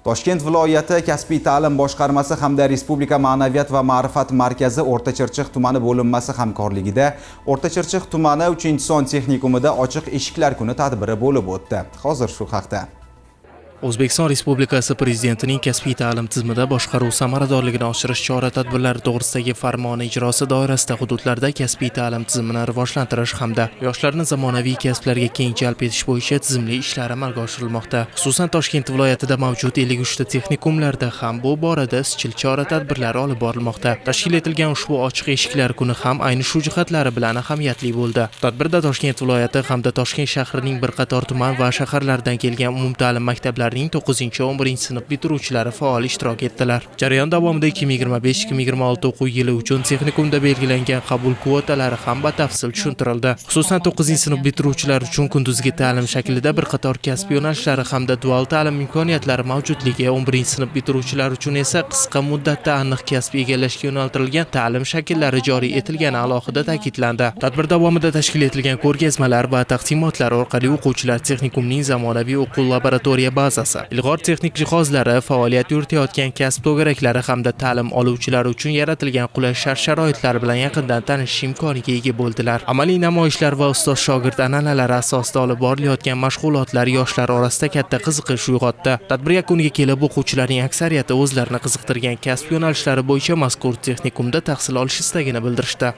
Toshkent viloyati kasbiy ta'lim boshqarmasi hamda Respublika ma'naviyat va ma'rifat markazi O'rta Chirchiq tumani bo'linmasi hamkorligida O'rta Chirchiq tumani 3-son texnikumida ochiq eshiklar kuni tadbiri bo'lib o'tdi. Hozir shu haqda. O'zbekiston Respublikasi Prezidentining kasbiy ta'lim tizimida boshqaruv samaradorligini oshirish chora-tadbirlari to'g'risidagi farmoni ijrosi doirasida hududlarda kasbiy ta'lim tizimini rivojlantirish hamda yoshlarni zamonaviy kasblarga keng jalb etish bo'yicha tizimli ishlar amalga oshirilmoqda. Xususan Toshkent viloyatida mavjud 53 ta texnikumlarda ham bu borada izchil chora-tadbirlar olib borilmoqda. Tashkil etilgan ushbu ochiq eshiklar kuni ham ayni shu jihatlari bilan ahamiyatli bo'ldi. Tadbirda Toshkent viloyati hamda Toshkent shahrining bir qator tuman va shaharlardan kelgan umumta'lim maktablari 9-11 sinf bitiruvchilari faol ishtirok etdilar. Jarayon davomida 2025-2026 o'quv yili uchun texnikumda belgilangan qabul kvotalari ham batafsil tushuntirildi. Xususan 9-sinf bitiruvchilari uchun kunduzgi ta'lim shaklida bir qator kasb yo'nalishlari hamda dual ta'lim imkoniyatlari mavjudligi, 11-sinf bitiruvchilari uchun esa qisqa muddatda aniq kasb egallashga yo'naltirilgan ta'lim shakllari joriy etilgani alohida ta'kidlandi. Tadbir davomida tashkil etilgan ko'rgazmalar va taqdimotlar orqali o'quvchilar texnikumning zamonaviy o'quv laboratoriya bazasi, ilg'or texnik jihozlari, faoliyat yuritayotgan kasb to'garaklari hamda ta'lim oluvchilar uchun yaratilgan qulay shart-sharoitlar bilan yaqindan tanishish imkoniga ega bo'ldilar. Amaliy namoyishlar va ustoz-shogird an'analari asosida olib borilayotgan mashg'ulotlar yoshlar orasida katta qiziqish uyg'otdi. Tadbir yakuniga kelib o'quvchilarning aksariyati o'zlarini qiziqtirgan kasb yo'nalishlari bo'yicha mazkur texnikumda tahsil olish istagini bildirishdi.